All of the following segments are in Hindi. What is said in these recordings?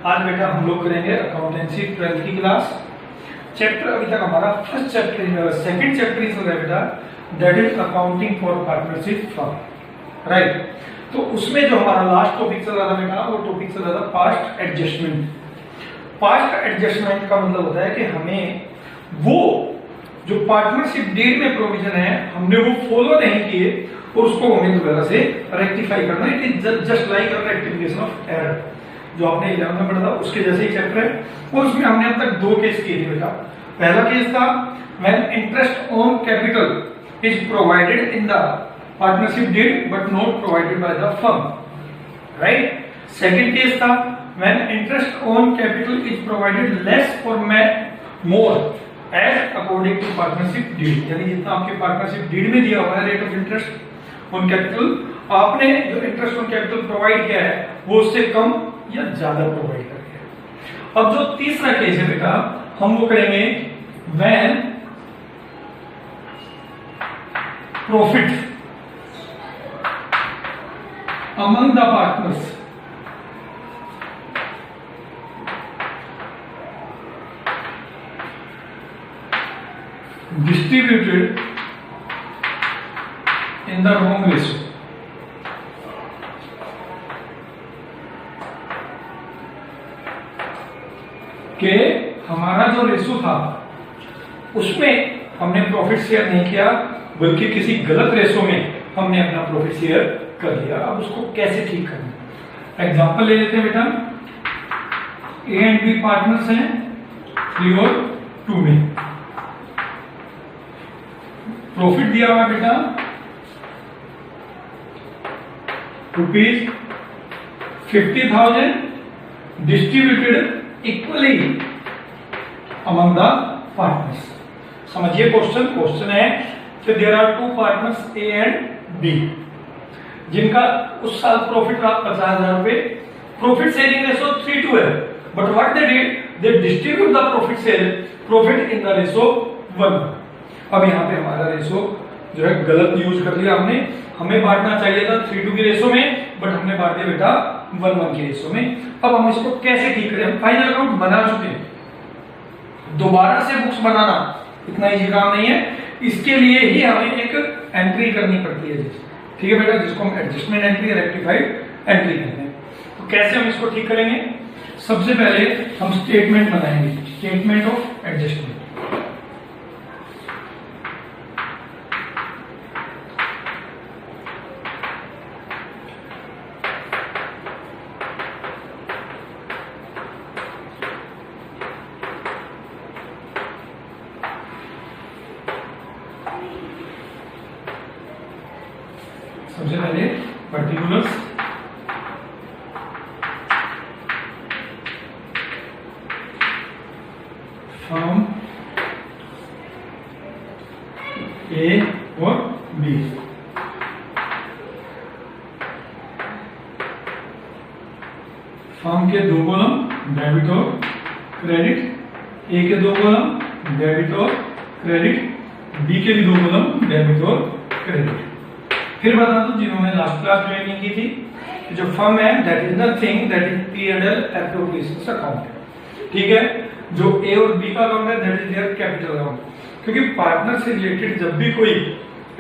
आज बेटा हम लोग करेंगे अकाउंटेंसी 12th की क्लास। चैप्टर अभी तक हमारा first chapter second chapter is हो गया बेटा, that is accounting for partnership firm, right. तो उसमें जो हमारा लास्ट टॉपिक चल रहा था बेटा, वो टॉपिक चल रहा था पास्ट एडजस्टमेंट। पास्ट एडजस्टमेंट का मतलब होता है कि हमें वो जो पार्टनरशिप डीड में प्रोविजन है हमने वो फॉलो नहीं किए और उसको हमें दोबारा से रेक्टिफाई करना। It is just like a rectification of error, जो आपने 11 में पढ़ा था उसके जैसे ही चैप्टर है। और उसमें हमने अब तक दो केस किए थे बेटा। पहला केस था when interest on capital is provided in the partnership deed but not provided by the firm, right. Second case था when interest on capital is provided less or more as according to partnership deed, यानी जितना आपके पार्टनरशिप डीड में दिया हुआ है rate of interest on capital, आपने जो इंटरेस्ट ऑन कैपिटल प्रोवाइड किया है वो उससे कम या ज्यादा प्रोवाइड कर दिया। अब जो तीसरा केस है बेटा, हम वो करेंगे when profit among the partners distributed in the wrong ratio, कि हमारा जो रेशो था उसमें हमने प्रॉफिट शेयर नहीं किया बल्कि किसी गलत रेशो में हमने अपना प्रॉफिट शेयर कर लिया। अब उसको कैसे ठीक करना, एग्जांपल ले लेते हैं बेटा। ए एंड बी पार्टनर्स हैं 3 और 2 में, प्रॉफिट दिया हुआ बेटा ₹50,000 distributed equally among the partners. समझिए क्वेश्चन है कि there are 2 partners A and B, जिनका उस साल प्रॉफिट रहा 50,000 रुपए। प्रॉफिट शेयरिंग रेशो 3:2 है, but what they did, they distribute the profit in the ratio 1। अब यहाँ पे हमारा रेशो जो है गलत यूज कर लिया हमने। हमें बांटना चाहिए था 3:2 की रेशो में, बट हमने बांट दिया बेटा 1:1 की रेशो में। अब हम इसको कैसे ठीक करें? हम फाइनल अकाउंट बना चुके हैं, दोबारा से बुक्स बनाना इतना इजी काम नहीं है। इसके लिए ही हमें एक एंट्री करनी पड़ती है, ठीक है बेटा, जिसको हम एडजस्टमेंट एंट्री, रेक्टिफाइड एंट्री कहते हैं। तो कैसे हम इसको ठीक करेंगे? सबसे पहले हम स्टेटमेंट बनाएंगे, स्टेटमेंट ऑफ एडजस्टमेंट। सबसे पहले पर्टिकुलर्स, फर्म ए और बी। फर्म के 2 कॉलम डेबिट और क्रेडिट, ए के 2 कॉलम डेबिट और क्रेडिट, बी के भी 2 कॉलम डेबिट और क्रेडिट। फिर बता दूं जिन्होंने लास्ट क्लास ज्वाइन की थी, जो फर्म है that is nothing, that is P&L appropriations account, ठीक है। जो ए और बी का अकाउंट है that is their capital account. क्योंकि पार्टनर से रिलेटेड जब भी कोई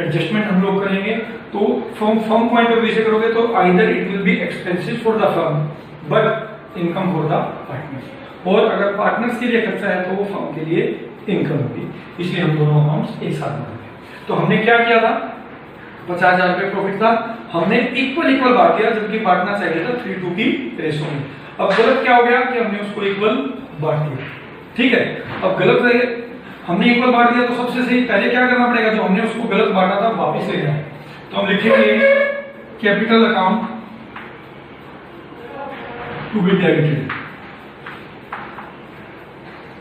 एडजस्टमेंट हम लोग करेंगे तो फर्म पॉइंट ऑफ व्यू से करोगे तो either it will be expensive for the firm but income for the partner, और अगर पार्टनर्स के लिए खर्चा है तो वो फर्म के लिए इनकम होगी। इसलिए हम दोनों अकाउंट्स एक साथ बनाएंगे। तो हमने क्या किया था, 50,000 रुपए प्रॉफिट था, हमने इक्वल बांट दिया, जबकि बांटना चाहिए था 3:2 की रेशो में। अब गलत क्या हो गया कि हमने उसको इक्वल बांट दिया, ठीक है। अब गलत है, हमने इक्वल बांट दिया तो सबसे सही पहले क्या करना पड़ेगा, जो हमने उसको गलत बांटा था वापस लेना है। तो हम लिखेंगे capital account to be debited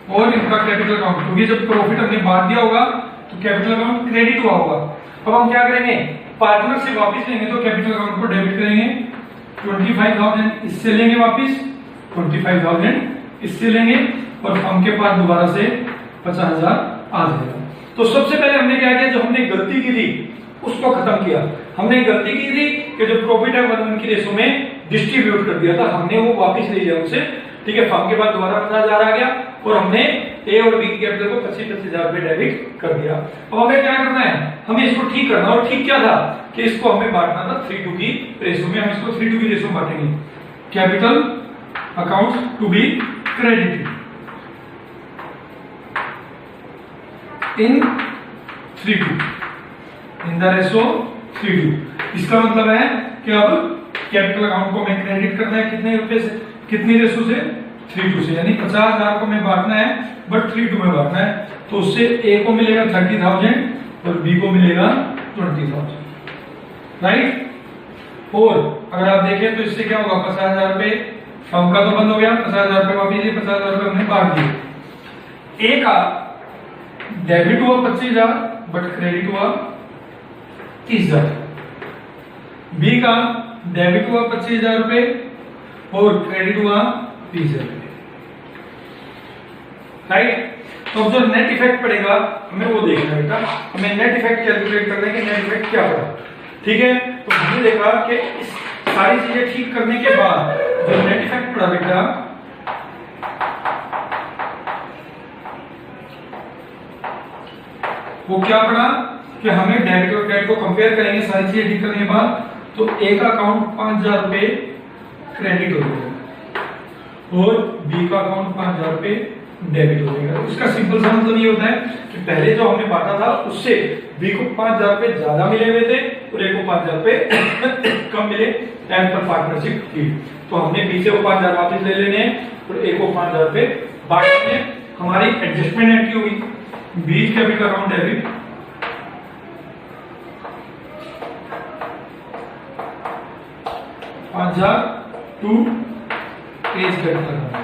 और इनका कैपिटल अकाउंट, क्योंकि जब प्रॉफिट हमने बांट दिया होगा तो कैपिटल अकाउंट क्रेडिट हुआ होगा। अब हम क्या करेंगे, पार्टनर से वापस लेंगे तो कैपिटल अकाउंट को डेबिट करेंगे, 25,000 इससे लेंगे वापस, 25,000 इससे लेंगे और फर्म के पास दोबारा से 50,000 आ जाएगा। तो सबसे पहले हमने क्या किया, जो हमने गलती की थी उसको खत्म किया। हमने गलती की थी कि जो प्रॉफिट है 1:1 की रेशो में डिस्ट्रीब्यूट कर दिया था, हमने वो वापस ले लिया उनसे ठीक है, फर्म के बाद दोबारा 50,000 आ गया और हमने ए और बी की कैपिटल को 25,000 रुपए डेबिट कर दिया। अब हमें क्या करना है, हमें इसको ठीक करना, और ठीक क्या था कि इसको हमें बांटना था 3:2 की रेशो में। हम इसको 3:2 की रेशो में बांटेंगे। Capital account to be credited in 3:2 in the ratio 3:2। इसका मतलब है कि अब कैपिटल अकाउंट को हमें क्रेडिट करना है कितने रुपए से, कितनी रेशो से, 3:2 से, यानी 50,000 को हमें बांटना है बट 3:2 में बांटना है। तो उससे ए को मिलेगा 30,000 और बी को मिलेगा 20,000, राइट। और अगर आप देखें तो इससे क्या होगा, 50,000 रुपए फर्म का तो बंद हो गया, 50,000 रुपए वापिस लिए, 50,000 रुपए हमने बांट दिए। ए का डेबिट हुआ 25,000 बट क्रेडिट हुआ 30,000। बी का डेबिट हुआ 25,000 रुपए और क्रेडिट हुआ 30,000 रुपए, राइट। तो अब जो नेट इफेक्ट पड़ेगा हमें वो देखना है बेटा, हमें नेट इफेक्ट कैलकुलेट करना है कि नेट इफेक्ट क्या पड़ा, ठीक है। तो हमने देखा कि इस सारी चीजें ठीक करने के बाद जो नेट इफेक्ट पड़ा बेटा, वो क्या पड़ा कि हमें डेबिट और क्रेडिट को कंपेयर करेंगे सारी चीजें ठीक करने के बाद। तो ए का अकाउंट 5,000 रुपए क्रेडिट हो जाएगा और बी का अकाउंट 5,000 रुपए डेबिट हो जाएगा। तो इसका सिंपल सा मतलब ये होता है कि पहले जो हमने बांटा था उससे बी को 5,000 रुपए ज्यादा मिले हुए थे और ए को 5,000 रुपए कम मिले एज पर पार्टनरशिप की। तो हमने बी से वो 5,000 वापस ले लेने हैं और ए को 5,000 रुपए बांटने हैं। हमारी एडजस्टमेंट एंट्री हुई, B capital account debit 5,000 to A's capital account.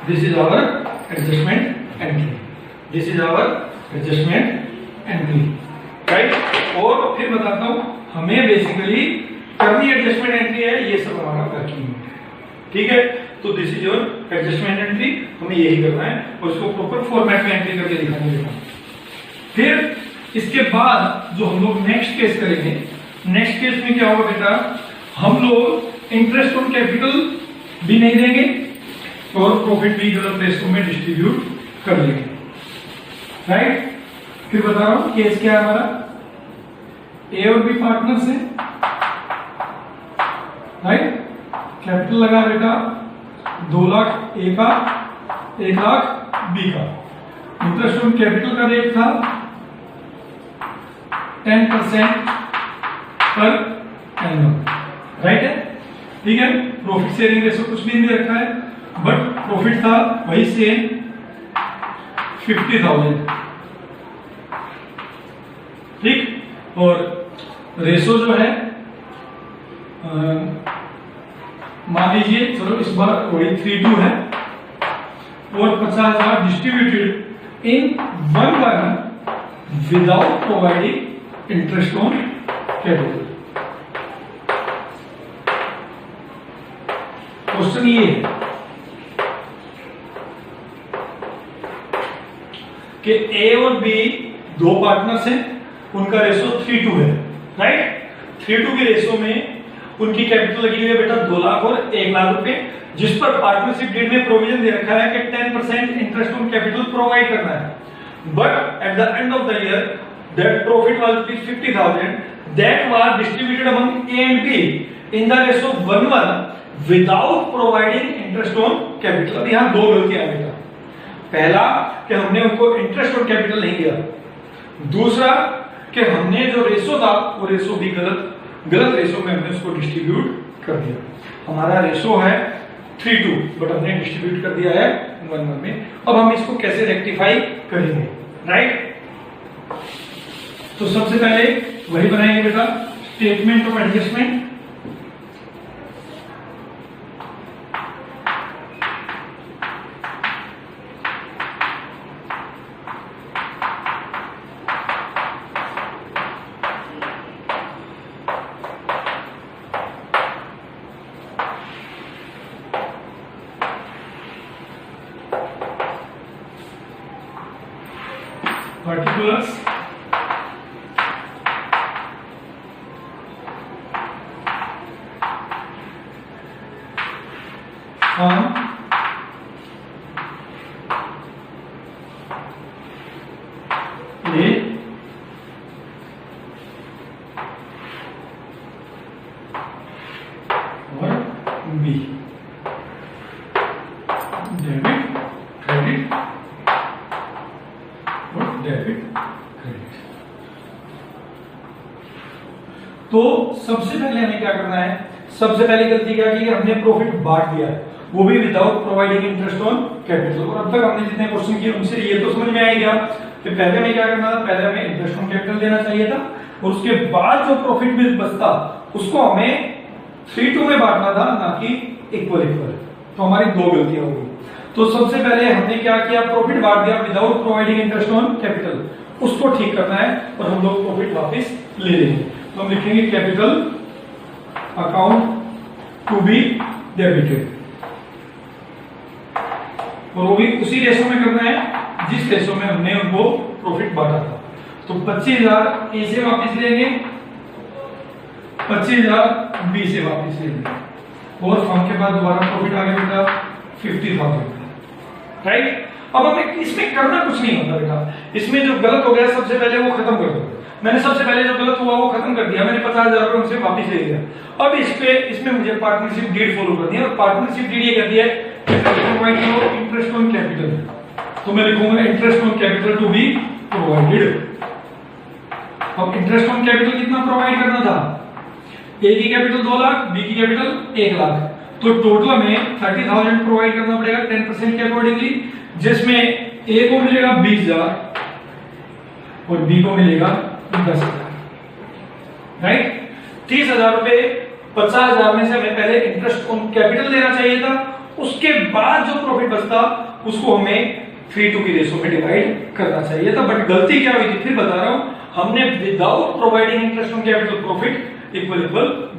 This is our adjustment entry. This is our adjustment entry, right? और फिर बताता हूं हमें बेसिकली करनी एडजस्टमेंट एंट्री है, ये सब हमारा वर्किंग है, ठीक है। तो this is your adjustment entry, हमें यही करना है और इसको प्रॉपर फॉर्मेट में एंट्री करके दिखाने देगा। फिर इसके बाद जो हम लोग नेक्स्ट केस करेंगे, नेक्स्ट केस में क्या होगा बेटा, हम लोग इंटरेस्ट ऑन कैपिटल भी नहीं देंगे और प्रॉफिट भी गलत रेशो में डिस्ट्रीब्यूट कर लेंगे, राइट। फिर बता रहा हूं केस क्या है हमारा, ए और बी पार्टनर्स है, राइट। कैपिटल लगा बेटा 2 लाख ए का, 1 लाख बी का। इंटरेस्ट ऑन कैपिटल का रेट था 10% पर एनुअल, राइट है, ठीक है। प्रॉफिट शेयरिंग रेशो कुछ भी नहीं रखा है बट प्रॉफिट था वही सेम 50,000, ठीक। और रेशो जो है मान लीजिए, चलो इस बार वही 3:2 है और 50,000 distributed in 1 month without providing interest on capital. Question ये है कि ए और बी दो पार्टनर्स हैं, उनका रेशो 3:2 है, राइट। 3:2 की रेशो में उनकी कैपिटल लगी हुई है बेटा 2 लाख और 1 लाख रुपए, जिस पर पार्टनरशिप डीड में प्रोविजन दे रखा है कि 10% इंटरेस्ट ऑन कैपिटल प्रोवाइड करना है। But at the end of the year that profit was 50,000 that was distributed among A and be in the ratio 1:1 without providing interest on capital. अब यहां दो गलतियां बेटा, पहला कि हमने उनको इंटरेस्ट ऑन कैपिटल नहीं दिया, दूसरा कि हमने जो रेशो था वो रेशो भी गलत रेशो में हमने उसको डिस्ट्रीब्यूट कर दिया। हमारा रेशो है 3:2 बट हमने डिस्ट्रीब्यूट कर दिया है 1:1 में। अब हम इसको कैसे रेक्टिफाई करेंगे, राइट। तो सबसे पहले वही बनाएंगे बेटा, statement of adjustment. particulars firm A और बी, डेबिट क्रेडिट और डेबिट क्रेडिट। तो सबसे पहले हमें क्या करना है, सबसे पहली गलती क्या की, हमने प्रॉफिट बांट दिया, वो भी without providing interest on capital. और अब तक हमने जितने क्वेश्चन किए उनसे ये तो समझ में आ गया कि पहले हमें क्या करना था, पहले हमें इंटरेस्ट ऑन कैपिटल देना चाहिए था और उसके बाद जो प्रॉफिट में बचता उसको हमें 3-2 में बांटना था, ना कि इक्वल। तो हमारी दो गलतियां हो गई। तो सबसे पहले हमने क्या किया, प्रॉफिट बांट दिया without providing interest on capital, उसको ठीक करना है और हम लोग प्रॉफिट वापस ले लेंगे। तो हम लिखेंगे capital account to be debited, और वो भी उसी रेशो में करना है जिस रेशो में हमने उनको प्रॉफिट बांटा था। तो 25,000 ए से वापस लेंगे, 25,000 बी से वापस लेंगे, और फर्म के बाद दोबारा प्रॉफिट आ गया बेटा 50,000, राइट। अब हमें इसमें करना कुछ नहीं होता बेटा, इसमें जो गलत हो गया सबसे पहले वो खत्म कर दो। मैंने सबसे पहले जो गलत हुआ वो खत्म कर दिया, मैंने 50,000 रुपए उनसे वापस ले लिया। अब इसमें मुझे पार्टनरशिप डीड फॉलो करनी है, और पार्टनरशिप डीड ये कहती है इंटरेस्ट ऑन कैपिटल, तो मैं लिखूंगा interest on capital to be provided. अब इंटरेस्ट ऑन कैपिटल कितना प्रोवाइड करना था, ए की कैपिटल 2 लाख, बी की कैपिटल 1 लाख, तो टोटल हमें 30,000 प्रोवाइड करना पड़ेगा 10% के अकॉर्डिंगली, जिसमें ए को मिलेगा 20,000 और बी को मिलेगा 10,000, राइट। 30,000 रुपए 50,000 में से हमें पहले इंटरेस्ट ऑन कैपिटल देना चाहिए था, उसके बाद जो प्रॉफिट बचता उसको हमें 3:2 की रेशो में डिवाइड करना चाहिए था। बट गलती क्या हुई थी, फिर बता रहा हूं, हमने without providing interest on capital profit equal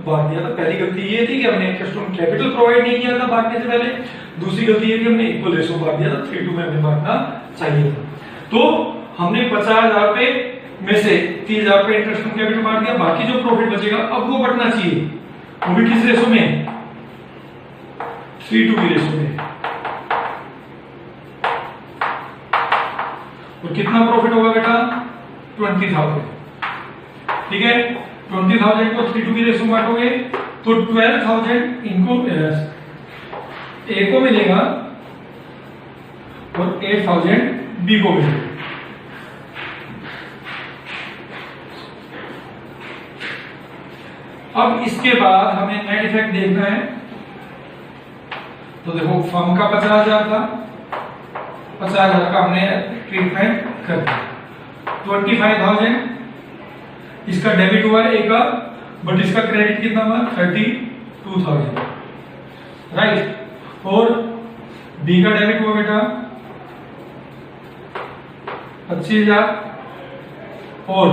बांट दिया था। पहली गलती ये थी कि हमने इंटरेस्ट ऑन कैपिटल प्रोवाइड नहीं किया था बांटने से पहले। दूसरी गलती ये थी हमने इक्वल रेशो बांट दिया था, 3:2 में हमें बांटना चाहिए था। तो हमने 50,000 रुपए में से 30,000 रुपए इंटरेस्ट ऑन कैपिटल बांट दिया, बाकी जो प्रॉफिट बचेगा अब वो बटना चाहिए, वो भी किस रेशो में, 3:2 की रेशो में। और कितना प्रॉफिट होगा बेटा, 20,000, ठीक है। 20,000 को 3:2 की रेशो बांटोगे तो 12,000 इनको ए को मिलेगा और 8,000 बी को मिलेगा। अब इसके बाद हमें नेट इफेक्ट देखना है, तो देखो फर्म का 50,000 था, 50,000 का हमने ट्रीटमेंट कर दिया, 25,000 इसका डेबिट हुआ ए का, बट इसका क्रेडिट कितना हुआ 32,000, राइट। और बी का डेबिट हुआ बेटा 25,000 और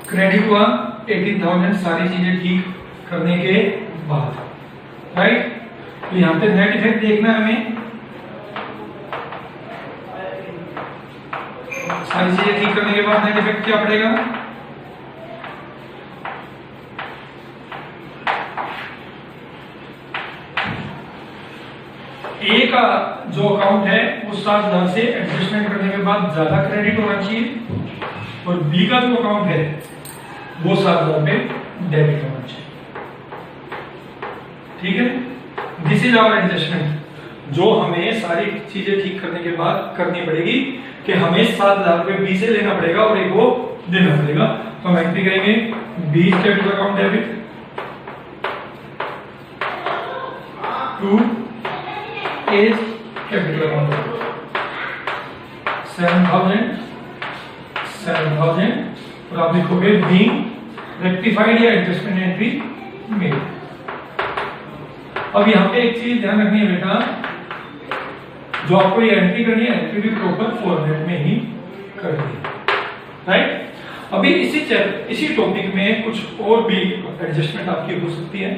क्रेडिट हुआ 18,000, सारी चीजें ठीक करने के बाद, राइट। तो यहां पे नेट इफेक्ट देखना है हमें, सारी चीजें ठीक करने के बाद नेट इफेक्ट क्या पड़ेगा, ए का जो अकाउंट है वो 7,000 से एडजस्टमेंट करने के बाद ज्यादा क्रेडिट होना चाहिए, और बी का जो अकाउंट है वो 7,000 पे डेबिट होना चाहिए, ठीक है। दिस इज आवर एडजस्टमेंट, जो हमें सारी चीजें ठीक करने के बाद करनी पड़ेगी कि हमें 7,000 रुपए बी से लेना पड़ेगा और एक वो देना पड़ेगा। तो हम एंट्री करेंगे B capital account debit to A capital account 7,000 और आप लिखोगे बीइंग रेक्टिफाइड या एडजस्टमेंट एंट्री मेड। अब यहाँ पे एक चीज ध्यान रखनी है बेटा, जो आपको ये एंट्री करनी है, एंट्री भी प्रॉपर फॉर्मेट में ही करनी है, राइट। अभी इसी टॉपिक में कुछ और भी एडजस्टमेंट आपकी हो सकती है,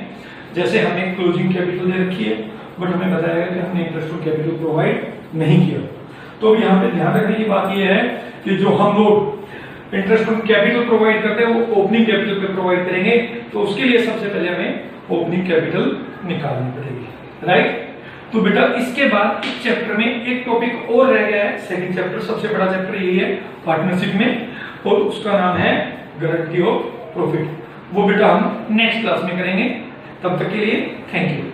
जैसे हमें क्लोजिंग कैपिटल दे रखी है बट हमें बताया गया कि हमने इंटरेस्ट ऑन कैपिटल प्रोवाइड नहीं किया। तो अब यहाँ पे ध्यान रखने की बात यह है कि जो हम लोग इंटरेस्ट ऑन कैपिटल प्रोवाइड करते हैं वो ओपनिंग कैपिटल पे प्रोवाइड करेंगे, तो उसके लिए सबसे पहले हमें ओपनिंग कैपिटल निकालनी पड़ेगी, राइट। तो बेटा इसके बाद इस चैप्टर में एक टॉपिक और रह गया है, सेकंड चैप्टर, सबसे बड़ा चैप्टर यही है पार्टनरशिप में, और उसका नाम है गारंटी ऑफ प्रॉफिट। वो बेटा हम नेक्स्ट क्लास में करेंगे। तब तक के लिए थैंक यू।